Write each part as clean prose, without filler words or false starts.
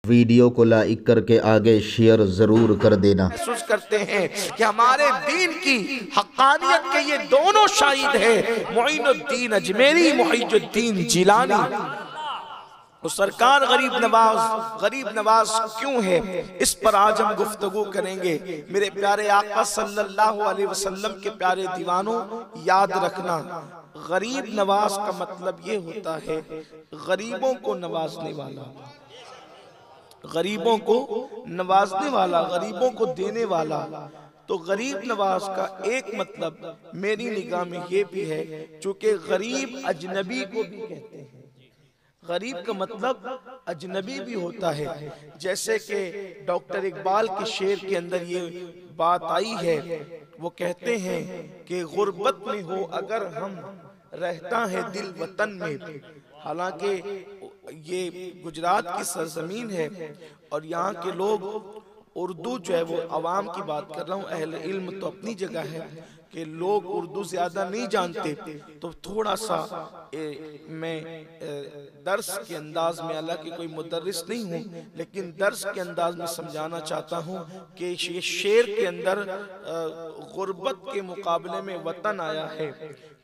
Video को like करके आगे शेयर जरूर कर देना। महसूस करते हैं कि हमारे दीन की हक़ानियत के ये दोनों शाहिद है, मोइनुद्दीन अजमेरी, मुहिजुद्दीन जिलानी। तो सरकार गरीब नवाज क्यों है, इस पर आज हम गुफ्तगू करेंगे। मेरे प्यारे आका सल्लल्लाहु अलैहि वसल्लम के प्यारे दीवानों, याद रखना गरीब नवाज का मतलब ये होता है गरीबों को नवाजने वाला, गरीबों को नवाजने वाला, गरीबों को देने वाला। तो गरीब नवाज का एक मतलब मेरी निगाह में ये भी है, चूंकि गरीब अजनबी को भी कहते हैं, गरीब का मतलब अजनबी भी होता है। जैसे कि डॉक्टर इकबाल के शेर के अंदर ये बात आई है, वो कहते हैं कि गुर्बत में हो अगर हम, रहता है दिल वतन में। हालांकि ये गुजरात की सरजमीन है और यहाँ के लोग उर्दू जो है वो अवाम की बात कर रहा हूँ, अहले इल्म तो अपनी जगह है कि लोग उर्दू ज़्यादा नहीं जानते, तो थोड़ा सा मैं दर्स के अंदाज में, हालांकि कोई मुदर्रिस नहीं हूँ, लेकिन दर्स के अंदाज में समझाना चाहता हूँ कि ये शेर के अंदर गुर्बत के मुकाबले में वतन आया है।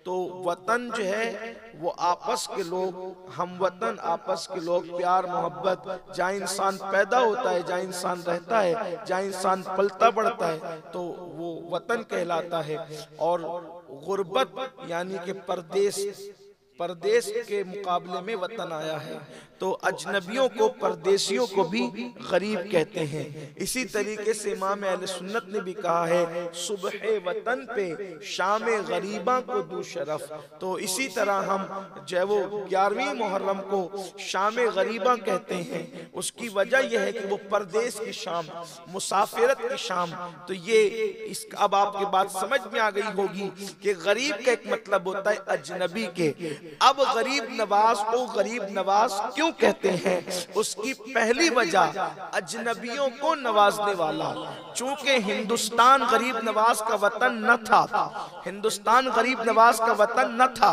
तो वतन जो है वो आपस के लोग, हम वतन आपस के लोग, प्यार मोहब्बत, जहाँ इंसान पैदा होता है, जहाँ इंसान रहता है, जहाँ इंसान पलता बढ़ता है, तो वो वतन कहलाता है। और गुर्बत यानी कि परदेश के मुकाबले में वतन आया है। तो अजनबियों को, परदेशियों को भी गरीब कहते हैं। इसी तरीके से इमाम अहले सुन्नत ने भी कहा है, सुबह वतन पे शाम गरीबा को दू शरफ। तो इसी तरह हम जो है वो 11वीं मुहर्रम को शाम गरीबा कहते हैं। उसकी वजह यह है कि वो परदेश की शाम, मुसाफिरत की शाम। तो ये इसका अब आपकी बात समझ में आ गई होगी कि गरीब का एक मतलब होता है अजनबी के। अब गरीब नवाज को गरीब नवाज क्यों कहते हैं, उसकी पहली वजह अजनबियों को नवाजने वाला। चूंकि हिंदुस्तान गरीब नवाज का वतन न था, हिंदुस्तान गरीब नवाज का वतन न था,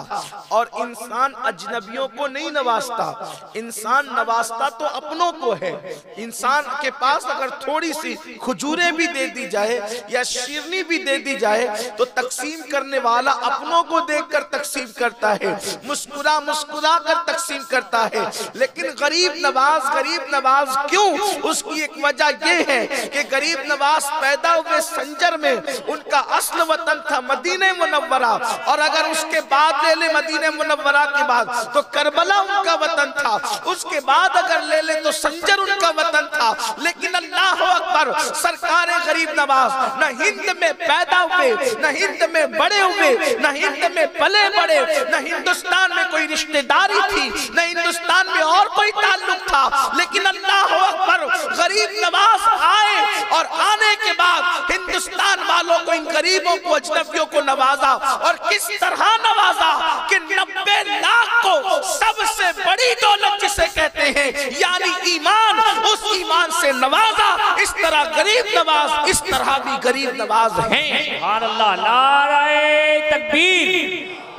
और इंसान अजनबियों को नहीं नवाजता, इंसान नवाजता तो अपनों को है। इंसान के पास अगर थोड़ी सी खजूरें भी दे दी जाए या शिरनी भी दे दी जाए तो तकसीम करने वाला अपनों को देखकर तकसीम करता है, मुस्कुरा मुस्कुरा कर तकसीम करता है। लेकिन गरीब नवाज क्यों, उसकी एक वजह यह है कि गरीब नवाज पैदा हुए संजर में, उनका असल वतन था मदीने मुनव्वरा, और अगर उसके बाद ले ले मदीने मुनव्वरा के बाद तो करबला उनका वतन था, उसके बाद अगर ले ले तो संजर उनका वतन था। लेकिन अल्लाह अकबर, सरकार गरीब नवाज न हिंद में पैदा हुए, न हिंद में बड़े हुए, न हिंद में पले बड़े, न हिंदुस्तान में कोई रिश्तेदारी थी, न हिंदुस्तान में और कोई ताल्लुक था। लेकिन अल्लाह अकबर, गरीब नवाज आए और आने के बाद हिंदुस्तान वालों को, इन गरीबों को, अजनबियों को नवाजा। और किस तरह नवाजा कि 90 लाख को सबसे बड़ी दौलत जिसे कहते हैं यानी ईमान, उस ईमान से नवाजा। इस तरह गरीब नवाज, इस तरह भी गरीब नवाज हैं। सुभान अल्लाह, नाराए तकबीर,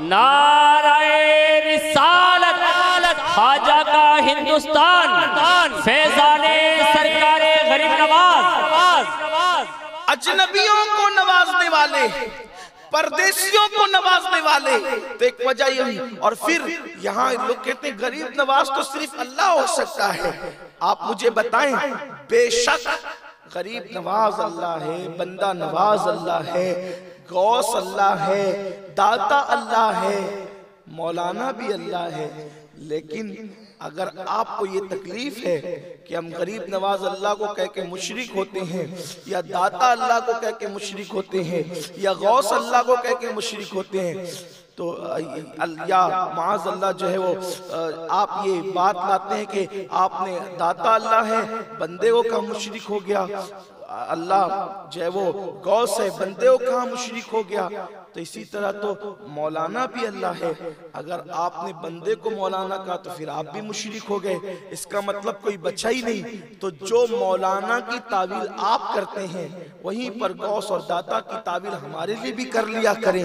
नाराए रिसालत, खाजा का हिंदुस्तान, फैजाने सरकारे गरीब नवाज। अजनबियों को नवाजने वाले, परदेशियों को नवाजने वाले, तो एक वजह यही। और फिर यहाँ लोग कहते हैं गरीब नवाज तो सिर्फ अल्लाह हो सकता है। आप मुझे बताएं, बेशक गरीब नवाज अल्लाह है, बंदा नवाज अल्लाह है, गौस अल्लाह है, दाता अल्लाह है, मौलाना भी अल्लाह है। लेकिन अगर आपको ये तकलीफ है कि हम गरीब नवाज अल्लाह को कह के मुशरिक होते हैं, या दाता अल्लाह को कह के मुशरिक होते हैं, या गौस अल्लाह को कह के मुशरिक होते हैं, तो या माज़ अल्लाह जो है वो आप ये बात लाते हैं कि आपने दाता अल्लाह है, बंदे को कहा मुशरिक हो गया, अल्लाह जो है वो गौस है, बंदे को कहा मुशरिक हो गया। तो इसी तरह तो मौलाना भी अल्लाह है। अगर आपने बंदे को मौलाना कहा तो फिर आप भी मुशरिक हो गए, इसका मतलब कोई बचा ही नहीं। तो जो मौलाना की तावील आप करते हैं वहीं पर गौस और दाता की तावील हमारे लिए भी कर लिया करें,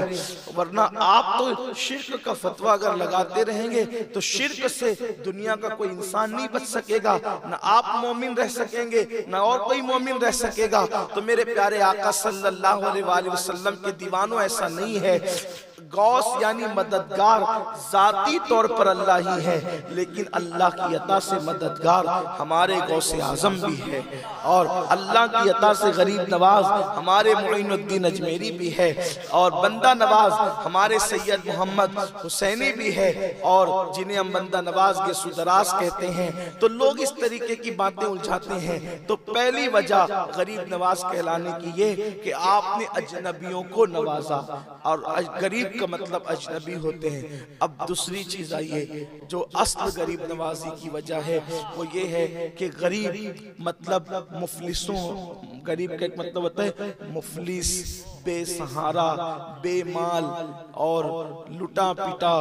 वरना आप तो शिर्क का फतवा अगर लगाते रहेंगे तो शिर्क से दुनिया का कोई इंसान नहीं बच सकेगा, ना आप मोमिन रह सकेंगे ना और कोई मोमिन रह सकेगा। तो मेरे प्यारे आका सल्लल्लाहु अलैहि वसल्लम के दीवानों, ऐसा नहीं है। गौस यानी मददगार जाती तौर पर अल्लाह ही है, लेकिन अल्लाह की अता से मददगार हमारे गौसे आजम भी है, और अल्लाह की अता से गरीब नवाज हमारे मुइनुद्दीन अजमेरी भी है, और बंदा नवाज हमारे सैयद मोहम्मद हुसैनी भी है, और जिन्हें हम बंदा नवाज के सुदरास कहते हैं। तो लोग इस तरीके की बातें उलझाते हैं। तो पहली वजह गरीब नवाज कहलाने की ये कि आपने अजनबियों को नवाजा, और गरीब का मतलब अजनबी होते हैं। अब दूसरी चीज आइए, जो असल गरीब नवाजी की वजह है वो ये है कि गरीब मतलब मुफलिसों, गरीब का एक मतलब होता है मुफलिस, बेसहारा, बेमाल और लुटा पिटा,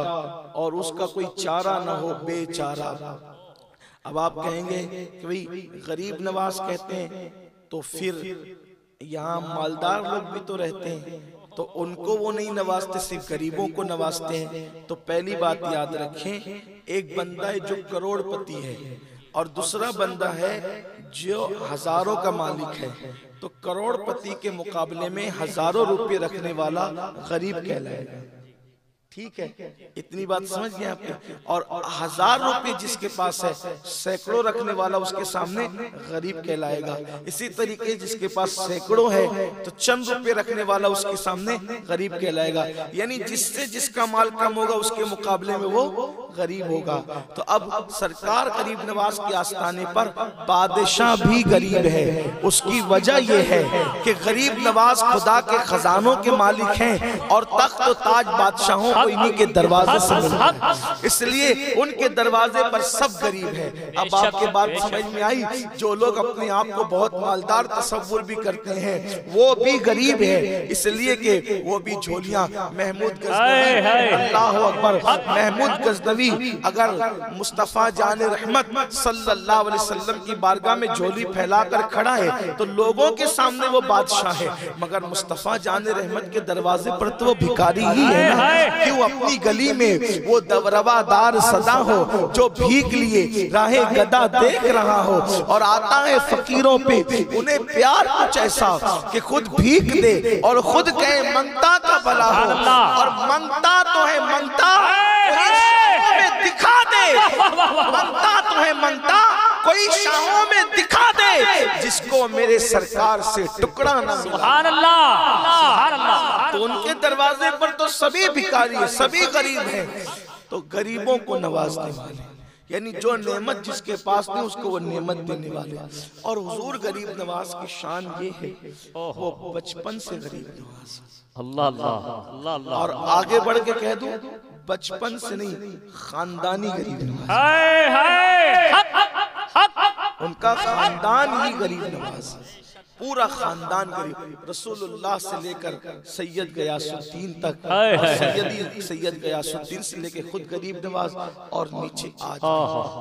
और उसका कोई चारा ना हो, बेचारा। अब आप कहेंगे कि भाई गरीब नवाज कहते हैं तो फिर यहाँ मालदार लोग भी तो रहते हैं, तो उनको वो नहीं नवाजते, सिर्फ गरीबों को नवाजते हैं। तो पहली बात याद रखें, एक बंदा है जो करोड़पति है और दूसरा बंदा है जो हजारों का मालिक है। तो करोड़पति के मुकाबले में हजारों रुपए रखने वाला गरीब कहलाएगा। ठीक है, इतनी बात समझ गए आपने। और 1000 रुपए जिसके पास है, सैकड़ों रखने वाला उसके सामने गरीब कहलाएगा। इसी तरीके जिसके पास सैकड़ों है तो चंद रुपए रखने वाला उसके सामने गरीब कहलाएगा। यानी जिससे जिसका माल कम होगा उसके मुकाबले में वो गरीब होगा। तो अब सरकार गरीब नवाज के आस्थाने पर बादशाह भी गरीब है। उसकी वजह यह है कि गरीब नवाज खुदा के खजानों के मालिक हैं और तख्त और ताज बादशाहों को इन्हीं के दरवाजे से मिलता है, इसलिए उनके दरवाजे पर सब गरीब है। अब आपके बात समझ में आई, जो लोग अपने आप को बहुत मालदार तस्वुर भी करते हैं वो भी गरीब है, इसलिए कि वो भी झोलियां महमूद गजनवी, अल्लाह अकबर, महमूद गजनवी अगर मुस्तफा जान रहमत सल्लल्लाहु अलैहि वसल्लम की बारगाह में झोली फैलाकर खड़ा है तो लोगों के सामने वो बादशाह है, मगर मुस्तफा जान रहमत के दरवाजे पर तो वो भिखारी ही है ना। क्यों अपनी गली में वो रवादार सदा हो जो भीख लिए राहे गदा देख रहा हो, और आता है फकीरों पे उन्हें प्यार कुछ ऐसा कि खुद भीख दे और खुद कहे मंगता का भला हो, और मंगता तो है मंगता में दिखा दे, मंगता तो है मंगता कोई शाहों में दिखा दे जिसको मेरे सरकार से टुकड़ा ना मिला। सुभान अल्लाह, सुभान अल्लाह। तो उनके दरवाजे पर तो सभी भिखारी है, सभी गरीब हैं। तो गरीबों को नवाजने वाले, यानी जो नेमत जिसके पास नहीं उसको वो नेमत देने वाले। और हुजूर गरीब नवाज की शान ये है वो बचपन से गरीब नवाज, अल्लाह अल्लाह अल्लाह। और आगे बढ़ के कह दूं, बचपन से नहीं खानदानी गरीब नवाज, उनका खानदान ही गरीब नवाज, पूरा खानदान गरीब। रसूलुल्लाह से लेकर सैयद गयासुद्दीन तक, सैयद गयासुद्दीन से लेकर खुद गरीब नवाज और नीचे आज।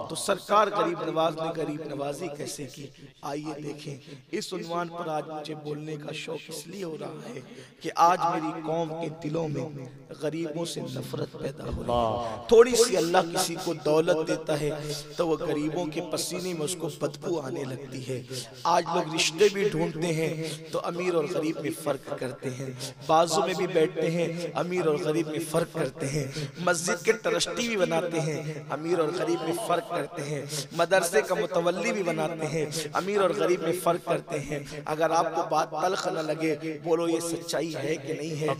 तो सरकार गरीब नवाज ने गरीब नवाजी कैसे की, आइए देखें। इस उन्वान पर आज मुझे बोलने का शौक इसलिए हो रहा है कि आज मेरी कौम के दिलों में गरीबों से नफरत पैदा हो रही है। थोड़ी सी अल्लाह किसी को दौलत देता है तो वो गरीबों के पसीने में उसको बदबू आने लगती है। आज लोग रिश्ते भी ढूंढते हैं तो अमीर और गरीब में फर्क करते हैं, बाजू में भी बैठते हैं अमीर और गरीब में फर्क करते हैं, मस्जिद के ट्रस्टी भी बनाते हैं अमीर और गरीब में फर्क करते हैं, मदरसे का मुतवल्ली भी बनाते हैं अमीर और गरीब में फर्क करते हैं। अगर आपको बात तल्ख न लगे बोलो ये सच्चाई है कि नहीं है।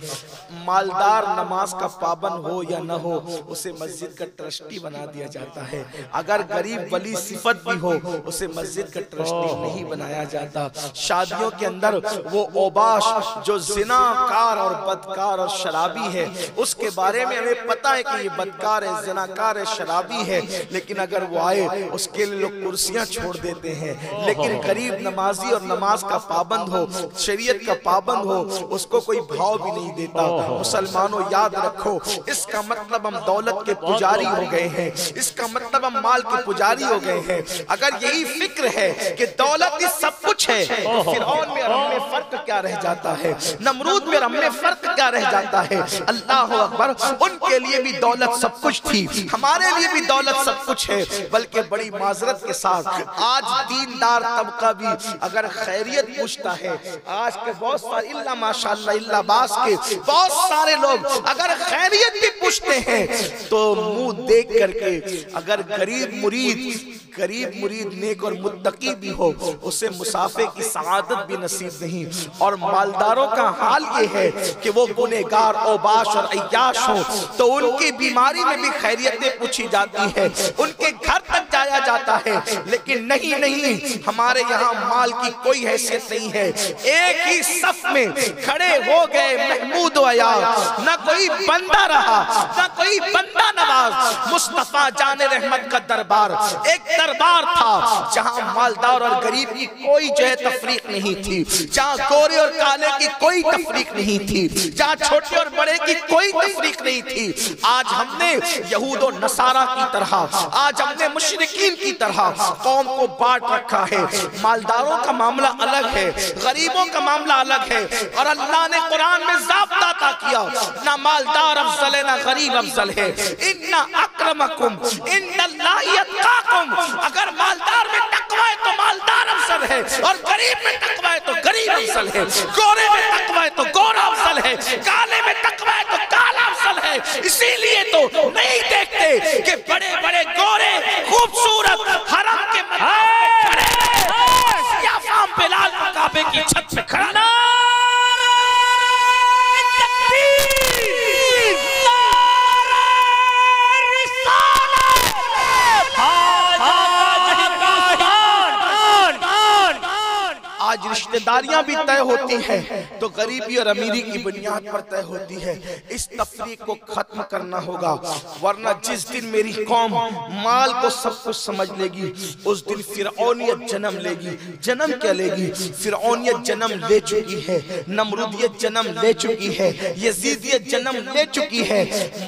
मालदार नमाज का पाबंद हो या न हो उसे मस्जिद का ट्रस्टी बना दिया जाता है, अगर गरीब वली सिफत भी हो उसे मस्जिद का ट्रस्टी नहीं बनाया जाता। शादियों के अंदर वो ओबाश जो जिनाकार और बदकार और शराबी है, उसके बारे में हमें पता है कि ये बदकार है, जिनाकार है, शराबी है, लेकिन अगर वो आए उसके लिए लोग कुर्सियां छोड़ देते हैं। लेकिन गरीब नमाजी और नमाज का पाबंद हो, शरीयत का पाबंद हो, उसको कोई भाव भी नहीं देता। मुसलमानों याद रखो, इसका मतलब हम दौलत के पुजारी हो गए हैं, इसका मतलब हम माल के पुजारी हो गए हैं। अगर यही फिक्र है कि दौलत ही सब कुछ है, तो फिरौन में और हम में फर्क क्या रह जाता है, नमरूद में और हम में फर्क क्या रह जाता है। अल्लाह अकबर, उनके लिए भी दौलत सब कुछ थी, हमारे लिए भी दौलत सब कुछ है। बल्कि बड़ी माजरत के साथ आज दीनदार तबका भी अगर खैरियत पूछता है, आज के बहुत सारे इल्ला माशाअल्लाह इल्ला बास के बहुत सारे लोग अगर खैरियत भी पूछते हैं तो मुंह देख करके, अगर गरीब मुरीद नेक और मुत्तकी भी हो, उसे मुसाफे की सआदत भी नसीब नहीं। और मालदारों का हाल ये है कि वो गुनहगार, ओबाश और अय्याश हो तो उनकी बीमारी में भी खैरियतें पूछी जाती है, उनके घर तक जाया जाता है। लेकिन नहीं, हमारे यहाँ माल की कोई हैसियत नहीं है। एक ही सफ में खड़े हो गए महमूद अयाज, न कोई बंदा रहा न कोई बंदा नवाज। मुस्तफा जाने रहमत का दरबार एक दरबार था जहाँ मालदार और गरीब की कोई जो है तफरीक नहीं थी, जहाँ गोरे और काले की कोई तफरीक नहीं थी, जहाँ छोटे और बड़े की कोई तफरीक नहीं थी। आज हमने यहूद और नसारा की तरह, आज हमने मुशरिकीन की तरह कौम को बांट रखा है। मालदारों का मामला अलग है, गरीबों का मामला अलग है। और अल्लाह ने कुरान में ज़ाब्ता अता किया, ना मालदार अफजल है ना गरीब अफजल है। इन्ना अक्रमकुम इन्नल्लाहि अत्काकुम, अगर मालदार में तकवा है तो मालदार अफजल है, और गरीब में तकवा है तो गरीब अफजल है, गोरे में तकवा है तो गोरा अफजल है, काले में तकवा है तो काला अफजल है। इसीलिए तो नहीं देखते कि बड़े बड़े गोरे खूबसूरत हरम के बिलाल काबे की छत पे खड़ा ना आज रिश्तेदारियां भी तय होती हैं तो गरीबी और अमीरी की बुनियाद पर तय होती है। इस तफरीक को खत्म करना होगा, वरना जिस दिन मेरी कौम माल को सब कुछ समझ लेगी, उस दिन फिरौनियत जन्म लेगी। जन्म क्या लेगी? फिरौनियत जन्म ले चुकी है, नमरूदियत जन्म ले चुकी है, यजीदियत जन्म ले चुकी है।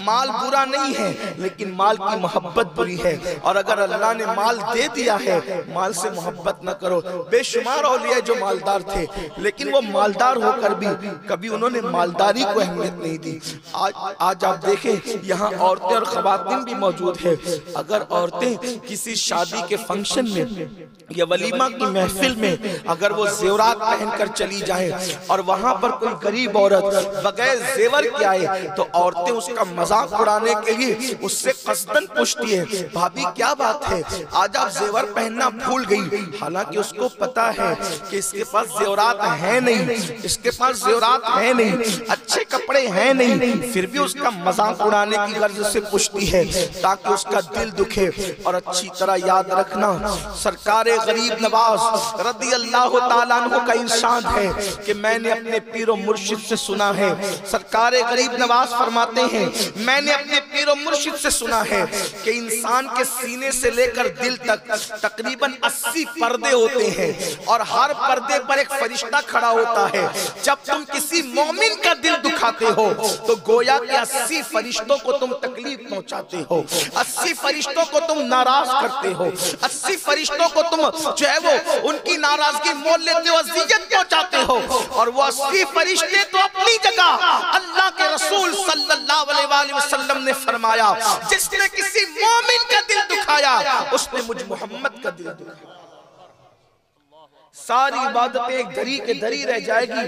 माल बुरा नहीं है, लेकिन माल की मोहब्बत बुरी है। और अगर अल्लाह ने माल दे दिया है, माल से मोहब्बत न करो। बेशुमार औलिया जो मालदार थे, लेकिन वो मालदार होकर भी कभी उन्होंने मालदारी को अहमियत नहीं दी। आज आप देखें यहाँ औरतें और खवातीन भी मौजूद है। अगर औरतें किसी शादी के फंक्शन में या वलीमा की महफिल में अगर वो जेवरात पहनकर चली जाए और वहां पर कोई गरीब औरत बगैर जेवर के आए, तो औरतें उसका मजाक उड़ाने के लिए उससे कसदन पूछती है, भाभी क्या बात है, आज आप जेवर पहनना भूल गई। हालांकि उसको पता है कि इसके पास जेवरात है नहीं, इसके पास जेवरात है नहीं, अच्छे कपड़े हैं नहीं, फिर भी उसका मजाक उड़ाने की गर्ज से पूछती है ताकि उसका दिल दुखे। और अच्छी तरह याद रखना, सरकार गरीब नवाज रदी अल्लाह ताला अन्हु का इरशाद है कि मैंने अपने पीरो मुर्शिद से सुना है, सरकार गरीब नवाज फरमाते हैं, मैंने अपने पीरो मुर्शिद से सुना है कि इंसान के सीने से लेकर दिल तक तकरीबन 80 पर्दे होते हैं और हर पर्दे पर एक फरिश्ता खड़ा होता है। जब तुम किसी मोमिन का दिल दुखाते हो तो गोया के 80 फरिश्तों को तुम तकलीफ पहुंचाते हो, 80 फरिश्तों को तुम नाराज करते हो, 80 फरिश्तों को तुम जो है वो उनकी नाराजगी मोल लेते हो, अज़ियत पहुंचाते हो। और वो 80 फरिश्ते तो अपनी जगह, अल्लाह के रसूल सल्लल्लाहु अलैहि वसल्लम ने फरमाया, जिसने किसी मोमिन का दिल दुखाया उसने मुझ मोहम्मद का दिल दुखाया। सारी इबादतें एक धरी के धरी रह जाएगी,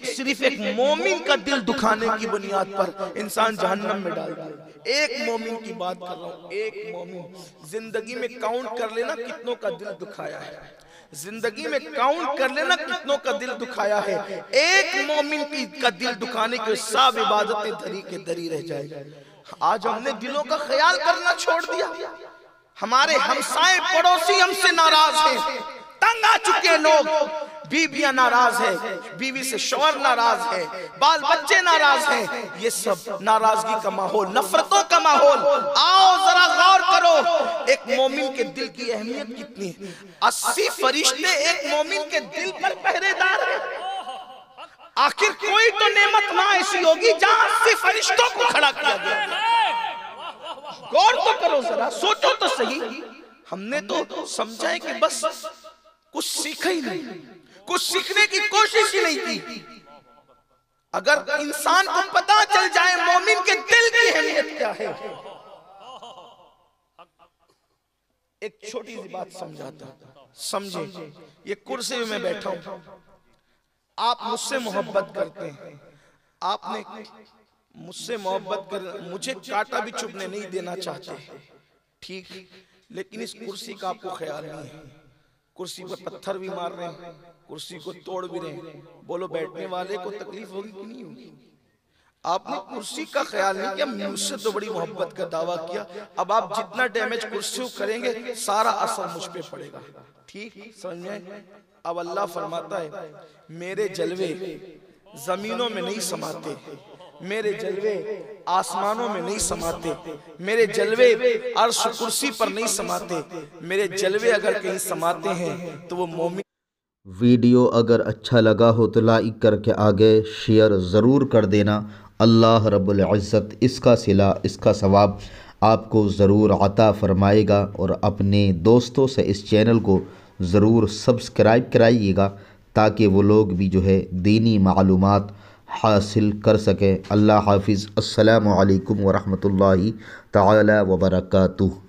सिर्फ एक मोमिन का दिल दुखाने की बुनियाद पर इंसान जहन्नम में डाल दिया। एक मोमिन की बात कर रहा हूँ, एक मोमिन। जिंदगी में काउंट कर लेना कितनों का दिल दुखाया है, जिंदगी में काउंट कर लेना कितनों का दिल दुखाया है। एक मोमिन का दिल दुखाने की सब इबादतें धरी के धरी रह जाएगी। आज हमने दिलों का ख्याल करना छोड़ दिया, हमारे हमसाए पड़ोसी हमसे नाराज हैं, तंग तंग आ चुके लोग, बीवियां नाराज है, बीवी से शौहर नाराज है, बाल बच्चे नाराज हैं, ये सब नाराजगी का माहौल, नफरतों का माहौल। आओ जरा गौर करो, एक मोमिन के दिल की अहमियत कितनी है। 80 फरिश्ते एक मोमिन के दिल पर पहरेदार है। आखिर कोई तो नेमत ना ऐसी होगी जहां 80 फरिश्तों को खड़ा किया गया। गौर तो करो जरा, सोचो तो सही। हमने तो समझा है कि बस कुछ सीखा ही नहीं, कुछ सीखने की कोशिश ही नहीं की। अगर इंसान को पता चल जाए मोमिन के दिल की अहमियत क्या है। एक छोटी सी बात समझाता, समझे। ये कुर्सी में मैं बैठा हूं, आप मुझसे मोहब्बत करते हैं, आपने मुझसे मोहब्बत कर, मुझे कांटा भी चुभने नहीं देना चाहते, ठीक, लेकिन इस कुर्सी का आपको ख्याल नहीं है। कुर्सी पर पत्थर भी मार रहे हैं, कुर्सी को तोड़ भी रहे हैं। बोलो बैठने वाले को तकलीफ होगी कि नहीं होगी? आपने कुर्सी का ख्याल नहीं किया, मुझसे तो बड़ी मोहब्बत का दावा किया। अब आप जितना डैमेज कुर्सी को करेंगे सारा असर मुझ पे पड़ेगा, ठीक, समझ में? अब अल्लाह फरमाता है मेरे जलवे जमीनों में नहीं समाते, मेरे जलवे आसमानों में नहीं समाते, मेरे जलवे अर्श कुर्सी पर नहीं समाते, मेरे जलवे अगर कहीं समाते हैं तो वो मोमिन। वीडियो अगर अच्छा लगा हो तो लाइक करके आगे शेयर ज़रूर कर देना। अल्लाह रब्बुल इज़्ज़त इसका सिला, इसका सवाब आपको ज़रूर अता फ़रमाएगा। और अपने दोस्तों से इस चैनल को ज़रूर सब्सक्राइब कराइएगा ताकि वो लोग भी जो है दीनी मालूमात हासिल कर सकें। अल्लाह हाफिज़। अस्सलामु अलैकुम व रहमतुल्लाहि तआला व बरकातुहू।